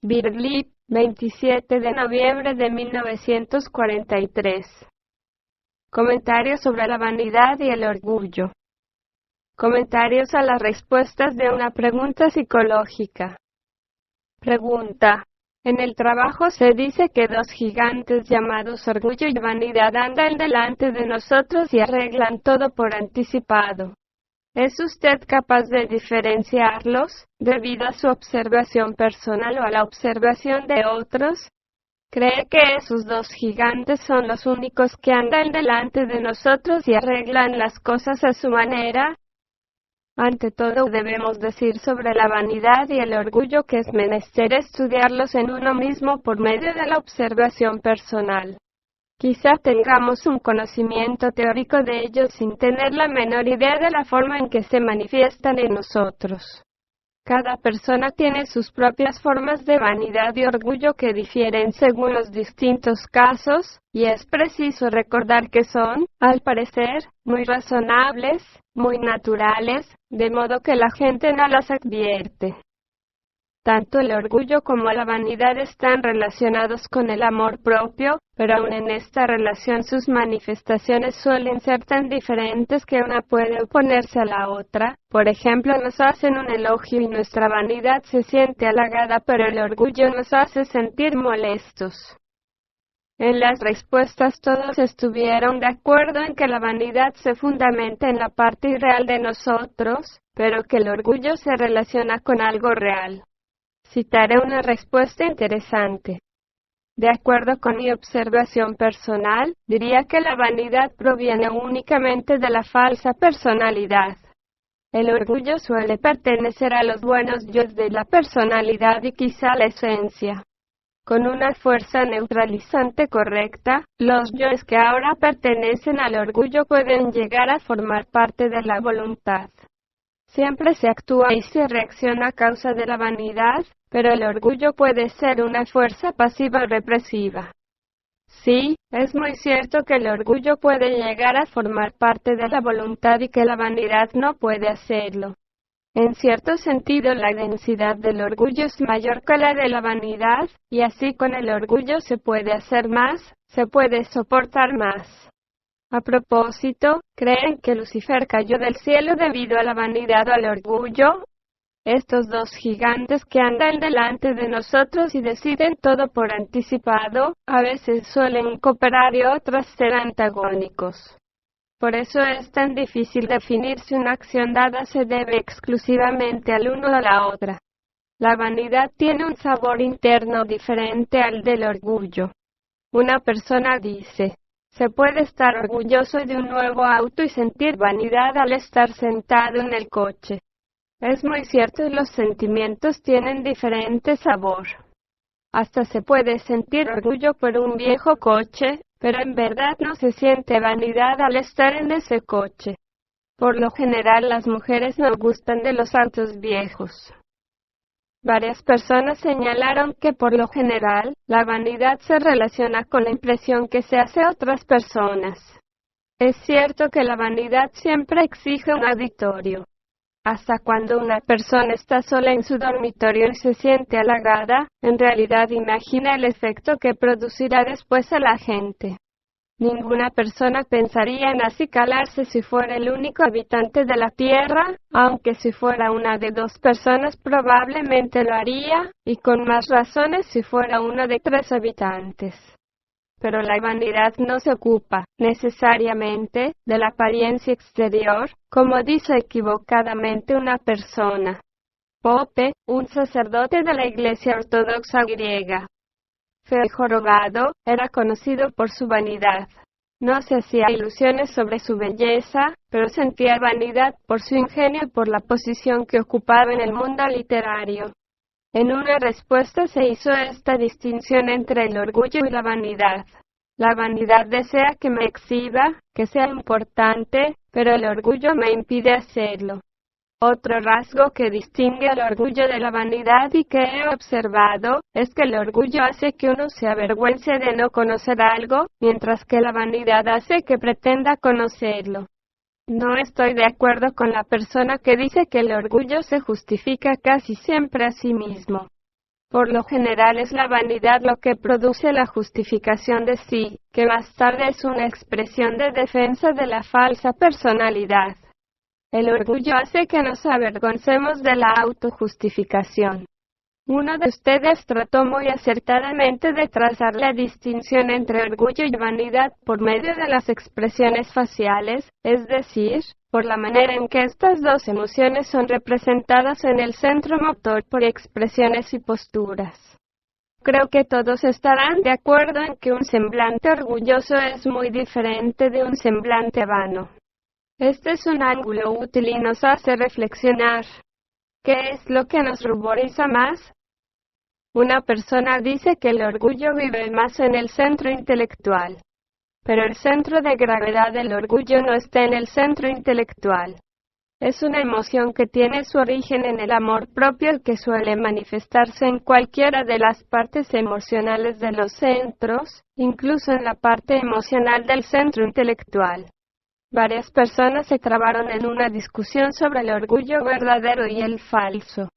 Birlip, 27 de noviembre de 1943. Comentario sobre la vanidad y el orgullo. Comentarios a las respuestas de una pregunta psicológica. Pregunta. En el trabajo se dice que dos gigantes llamados orgullo y vanidad andan delante de nosotros y arreglan todo por anticipado. ¿Es usted capaz de diferenciarlos, debido a su observación personal o a la observación de otros? ¿Cree que esos dos gigantes son los únicos que andan delante de nosotros y arreglan las cosas a su manera? Ante todo debemos decir sobre la vanidad y el orgullo que es menester estudiarlos en uno mismo por medio de la observación personal. Quizá tengamos un conocimiento teórico de ellos sin tener la menor idea de la forma en que se manifiestan en nosotros. Cada persona tiene sus propias formas de vanidad y orgullo que difieren según los distintos casos, y es preciso recordar que son, al parecer, muy razonables, muy naturales, de modo que la gente no las advierte. Tanto el orgullo como la vanidad están relacionados con el amor propio, pero aun en esta relación sus manifestaciones suelen ser tan diferentes que una puede oponerse a la otra. Por ejemplo, nos hacen un elogio y nuestra vanidad se siente halagada, pero el orgullo nos hace sentir molestos. En las respuestas todos estuvieron de acuerdo en que la vanidad se fundamenta en la parte irreal de nosotros, pero que el orgullo se relaciona con algo real. Citaré una respuesta interesante. De acuerdo con mi observación personal, diría que la vanidad proviene únicamente de la falsa personalidad. El orgullo suele pertenecer a los buenos yoes de la personalidad y quizá la esencia. Con una fuerza neutralizante correcta, los yoes que ahora pertenecen al orgullo pueden llegar a formar parte de la voluntad. Siempre se actúa y se reacciona a causa de la vanidad, pero el orgullo puede ser una fuerza pasiva o represiva. Sí, es muy cierto que el orgullo puede llegar a formar parte de la voluntad y que la vanidad no puede hacerlo. En cierto sentido, la densidad del orgullo es mayor que la de la vanidad, y así con el orgullo se puede hacer más, se puede soportar más. A propósito, ¿creen que Lucifer cayó del cielo debido a la vanidad o al orgullo? Estos dos gigantes que andan delante de nosotros y deciden todo por anticipado, a veces suelen cooperar y otras ser antagónicos. Por eso es tan difícil definir si una acción dada se debe exclusivamente al uno o a la otra. La vanidad tiene un sabor interno diferente al del orgullo. Una persona dice: se puede estar orgulloso de un nuevo auto y sentir vanidad al estar sentado en el coche. Es muy cierto, los sentimientos tienen diferente sabor. Hasta se puede sentir orgullo por un viejo coche, pero en verdad no se siente vanidad al estar en ese coche. Por lo general las mujeres no gustan de los autos viejos. Varias personas señalaron que por lo general, la vanidad se relaciona con la impresión que se hace a otras personas. Es cierto que la vanidad siempre exige un auditorio. Hasta cuando una persona está sola en su dormitorio y se siente halagada, en realidad imagina el efecto que producirá después a la gente. Ninguna persona pensaría en acicalarse si fuera el único habitante de la Tierra, aunque si fuera una de dos personas probablemente lo haría, y con más razones si fuera uno de tres habitantes. Pero la vanidad no se ocupa, necesariamente, de la apariencia exterior, como dice equivocadamente una persona. Pope, un sacerdote de la Iglesia Ortodoxa griega, feo y jorobado, era conocido por su vanidad. No se hacía ilusiones sobre su belleza, pero sentía vanidad por su ingenio y por la posición que ocupaba en el mundo literario. En una respuesta se hizo esta distinción entre el orgullo y la vanidad. La vanidad desea que me exhiba, que sea importante, pero el orgullo me impide hacerlo. Otro rasgo que distingue al orgullo de la vanidad y que he observado, es que el orgullo hace que uno se avergüence de no conocer algo, mientras que la vanidad hace que pretenda conocerlo. No estoy de acuerdo con la persona que dice que el orgullo se justifica casi siempre a sí mismo. Por lo general es la vanidad lo que produce la justificación de sí, que más tarde es una expresión de defensa de la falsa personalidad. El orgullo hace que nos avergoncemos de la autojustificación. Uno de ustedes trató muy acertadamente de trazar la distinción entre orgullo y vanidad por medio de las expresiones faciales, es decir, por la manera en que estas dos emociones son representadas en el centro motor por expresiones y posturas. Creo que todos estarán de acuerdo en que un semblante orgulloso es muy diferente de un semblante vano. Este es un ángulo útil y nos hace reflexionar. ¿Qué es lo que nos ruboriza más? Una persona dice que el orgullo vive más en el centro intelectual. Pero el centro de gravedad del orgullo no está en el centro intelectual. Es una emoción que tiene su origen en el amor propio que suele manifestarse en cualquiera de las partes emocionales de los centros, incluso en la parte emocional del centro intelectual. Varias personas se trabaron en una discusión sobre el orgullo verdadero y el falso.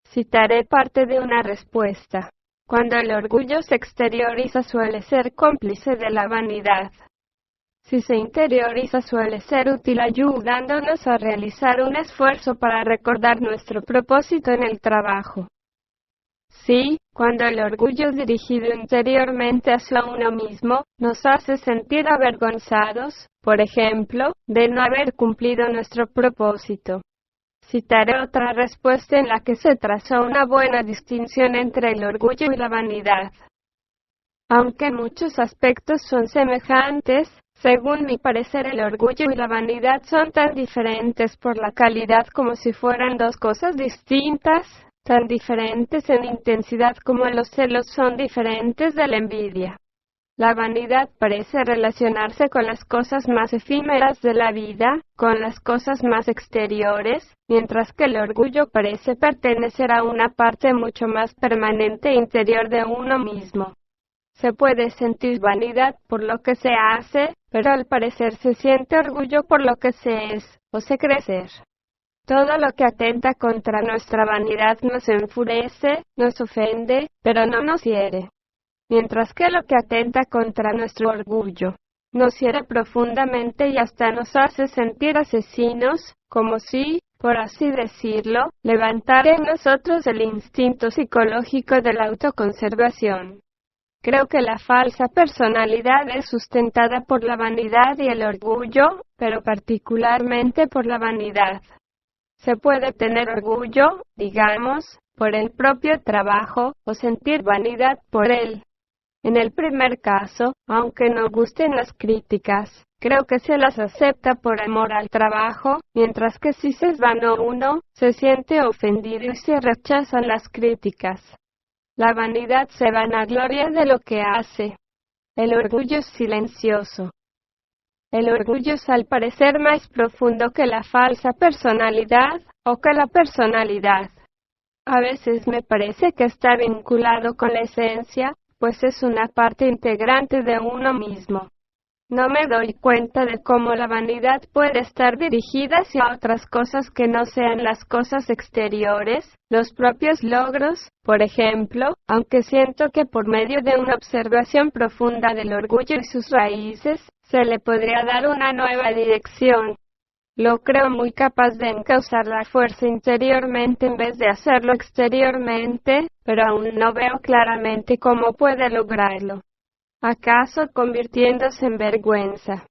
Citaré parte de una respuesta. Cuando el orgullo se exterioriza suele ser cómplice de la vanidad. Si se interioriza suele ser útil ayudándonos a realizar un esfuerzo para recordar nuestro propósito en el trabajo. Sí, cuando el orgullo dirigido interiormente hacia uno mismo, nos hace sentir avergonzados, por ejemplo, de no haber cumplido nuestro propósito. Citaré otra respuesta en la que se trazó una buena distinción entre el orgullo y la vanidad. Aunque en muchos aspectos son semejantes, según mi parecer el orgullo y la vanidad son tan diferentes por la calidad como si fueran dos cosas distintas, tan diferentes en intensidad como los celos son diferentes de la envidia. La vanidad parece relacionarse con las cosas más efímeras de la vida, con las cosas más exteriores, mientras que el orgullo parece pertenecer a una parte mucho más permanente e interior de uno mismo. Se puede sentir vanidad por lo que se hace, pero al parecer se siente orgullo por lo que se es, o se cree ser. Todo lo que atenta contra nuestra vanidad nos enfurece, nos ofende, pero no nos hiere. Mientras que lo que atenta contra nuestro orgullo nos hiere profundamente y hasta nos hace sentir asesinos, como si, por así decirlo, levantara en nosotros el instinto psicológico de la autoconservación. Creo que la falsa personalidad es sustentada por la vanidad y el orgullo, pero particularmente por la vanidad. Se puede tener orgullo, digamos, por el propio trabajo, o sentir vanidad por él. En el primer caso, aunque no gusten las críticas, creo que se las acepta por amor al trabajo, mientras que si se es vano uno, se siente ofendido y se rechazan las críticas. La vanidad se vanagloria de lo que hace. El orgullo es silencioso. El orgullo es al parecer más profundo que la falsa personalidad, o que la personalidad. A veces me parece que está vinculado con la esencia, pues es una parte integrante de uno mismo. No me doy cuenta de cómo la vanidad puede estar dirigida hacia otras cosas que no sean las cosas exteriores, los propios logros, por ejemplo, aunque siento que por medio de una observación profunda del orgullo y sus raíces, se le podría dar una nueva dirección. Lo creo muy capaz de encauzar la fuerza interiormente en vez de hacerlo exteriormente, pero aún no veo claramente cómo puede lograrlo. ¿Acaso convirtiéndose en vergüenza?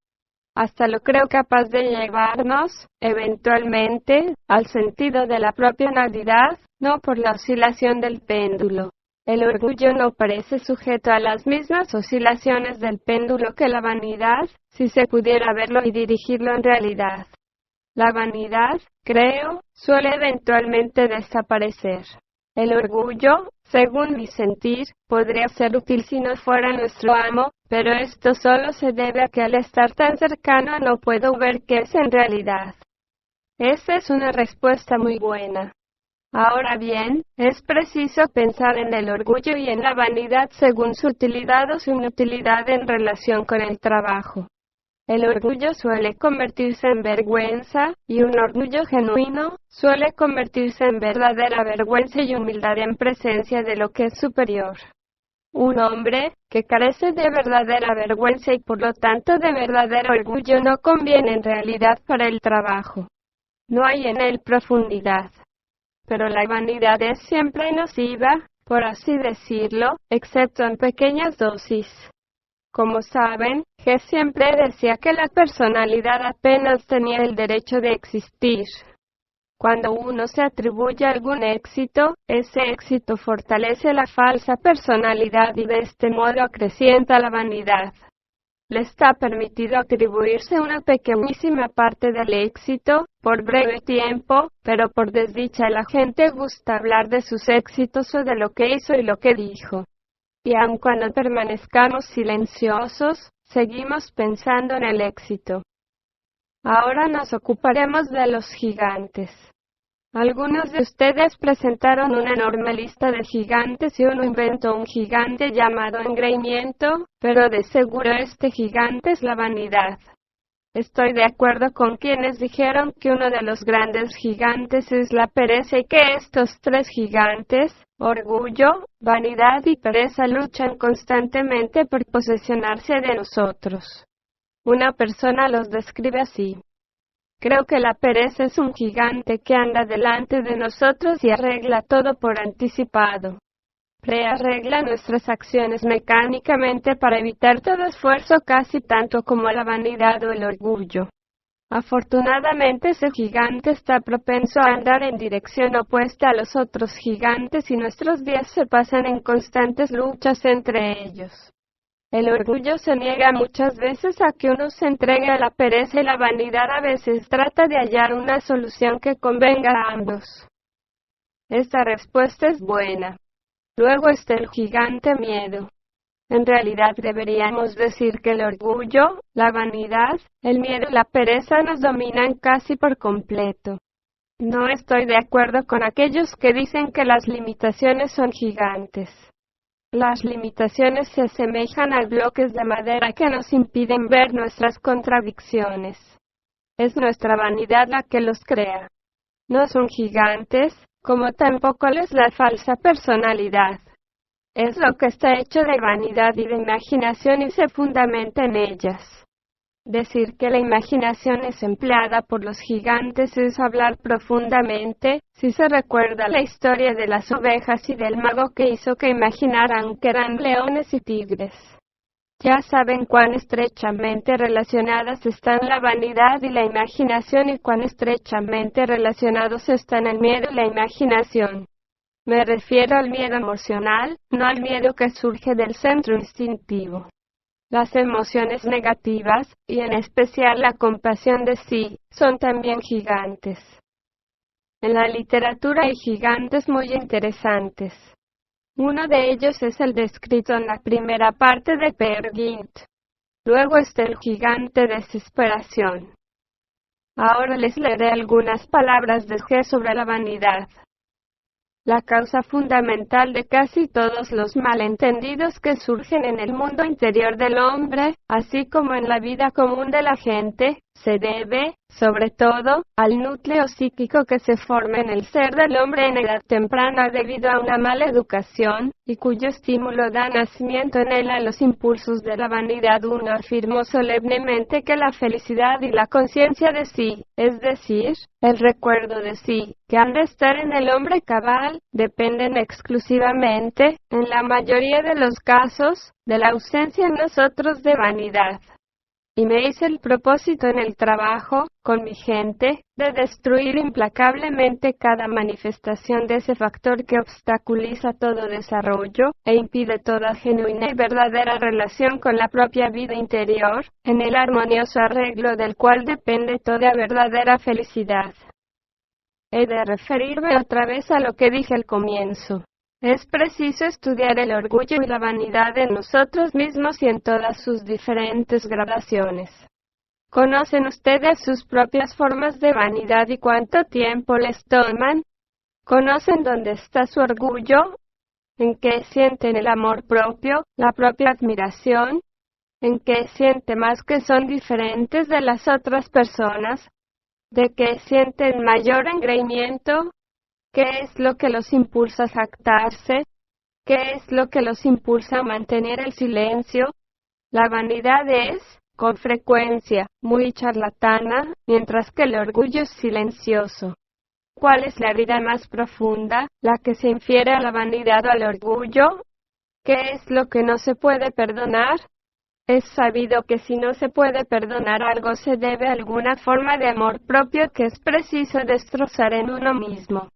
Hasta lo creo capaz de llevarnos, eventualmente, al sentido de la propia nulidad, no por la oscilación del péndulo. El orgullo no parece sujeto a las mismas oscilaciones del péndulo que la vanidad, si se pudiera verlo y dirigirlo en realidad. La vanidad, creo, suele eventualmente desaparecer. El orgullo, según mi sentir, podría ser útil si no fuera nuestro amo, pero esto solo se debe a que al estar tan cercano no puedo ver qué es en realidad. Esa es una respuesta muy buena. Ahora bien, es preciso pensar en el orgullo y en la vanidad según su utilidad o su inutilidad en relación con el trabajo. El orgullo suele convertirse en vergüenza, y un orgullo genuino suele convertirse en verdadera vergüenza y humildad en presencia de lo que es superior. Un hombre que carece de verdadera vergüenza y por lo tanto de verdadero orgullo no conviene en realidad para el trabajo. No hay en él profundidad. Pero la vanidad es siempre nociva, por así decirlo, excepto en pequeñas dosis. Como saben, G siempre decía que la personalidad apenas tenía el derecho de existir. Cuando uno se atribuye algún éxito, ese éxito fortalece la falsa personalidad y de este modo acrecienta la vanidad. Le está permitido atribuirse una pequeñísima parte del éxito, por breve tiempo, pero por desdicha la gente gusta hablar de sus éxitos o de lo que hizo y lo que dijo. Y aun cuando permanezcamos silenciosos, seguimos pensando en el éxito. Ahora nos ocuparemos de los gigantes. Algunos de ustedes presentaron una enorme lista de gigantes y uno inventó un gigante llamado engreimiento, pero de seguro este gigante es la vanidad. Estoy de acuerdo con quienes dijeron que uno de los grandes gigantes es la pereza y que estos tres gigantes, orgullo, vanidad y pereza, luchan constantemente por posesionarse de nosotros. Una persona los describe así. Creo que la pereza es un gigante que anda delante de nosotros y arregla todo por anticipado. Prearregla nuestras acciones mecánicamente para evitar todo esfuerzo casi tanto como la vanidad o el orgullo. Afortunadamente ese gigante está propenso a andar en dirección opuesta a los otros gigantes y nuestros días se pasan en constantes luchas entre ellos. El orgullo se niega muchas veces a que uno se entregue a la pereza y la vanidad a veces trata de hallar una solución que convenga a ambos. Esta respuesta es buena. Luego está el gigante miedo. En realidad deberíamos decir que el orgullo, la vanidad, el miedo y la pereza nos dominan casi por completo. No estoy de acuerdo con aquellos que dicen que las limitaciones son gigantes. Las limitaciones se asemejan a bloques de madera que nos impiden ver nuestras contradicciones. Es nuestra vanidad la que los crea. No son gigantes, como tampoco es la falsa personalidad. Es lo que está hecho de vanidad y de imaginación y se fundamenta en ellas. Decir que la imaginación es empleada por los gigantes es hablar profundamente, si se recuerda la historia de las ovejas y del mago que hizo que imaginaran que eran leones y tigres. Ya saben cuán estrechamente relacionadas están la vanidad y la imaginación y cuán estrechamente relacionados están el miedo y la imaginación. Me refiero al miedo emocional, no al miedo que surge del centro instintivo. Las emociones negativas, y en especial la compasión de sí, son también gigantes. En la literatura hay gigantes muy interesantes. Uno de ellos es el descrito en la primera parte de Peer Gynt. Luego está el gigante desesperación. Ahora les leeré algunas palabras de G sobre la vanidad. La causa fundamental de casi todos los malentendidos que surgen en el mundo interior del hombre, así como en la vida común de la gente, se debe, sobre todo, al núcleo psíquico que se forma en el ser del hombre en edad temprana debido a una mala educación, y cuyo estímulo da nacimiento en él a los impulsos de la vanidad. Uno afirmó solemnemente que la felicidad y la conciencia de sí, es decir, el recuerdo de sí, que han de estar en el hombre cabal, dependen exclusivamente, en la mayoría de los casos, de la ausencia en nosotros de vanidad. Y me hice el propósito en el trabajo, con mi gente, de destruir implacablemente cada manifestación de ese factor que obstaculiza todo desarrollo, e impide toda genuina y verdadera relación con la propia vida interior, en el armonioso arreglo del cual depende toda verdadera felicidad. He de referirme otra vez a lo que dije al comienzo. Es preciso estudiar el orgullo y la vanidad en nosotros mismos y en todas sus diferentes gradaciones. ¿Conocen ustedes sus propias formas de vanidad y cuánto tiempo les toman? ¿Conocen dónde está su orgullo? ¿En qué sienten el amor propio, la propia admiración? en que siente más que son diferentes de las otras personas, de que sienten mayor engreimiento, qué es lo que los impulsa a jactarse, qué es lo que los impulsa a mantener el silencio. La vanidad es, con frecuencia, muy charlatana, mientras que el orgullo es silencioso. ¿Cuál es la herida más profunda, la que se infiere a la vanidad o al orgullo? ¿Qué es lo que no se puede perdonar? Es sabido que si no se puede perdonar algo se debe a alguna forma de amor propio que es preciso destrozar en uno mismo.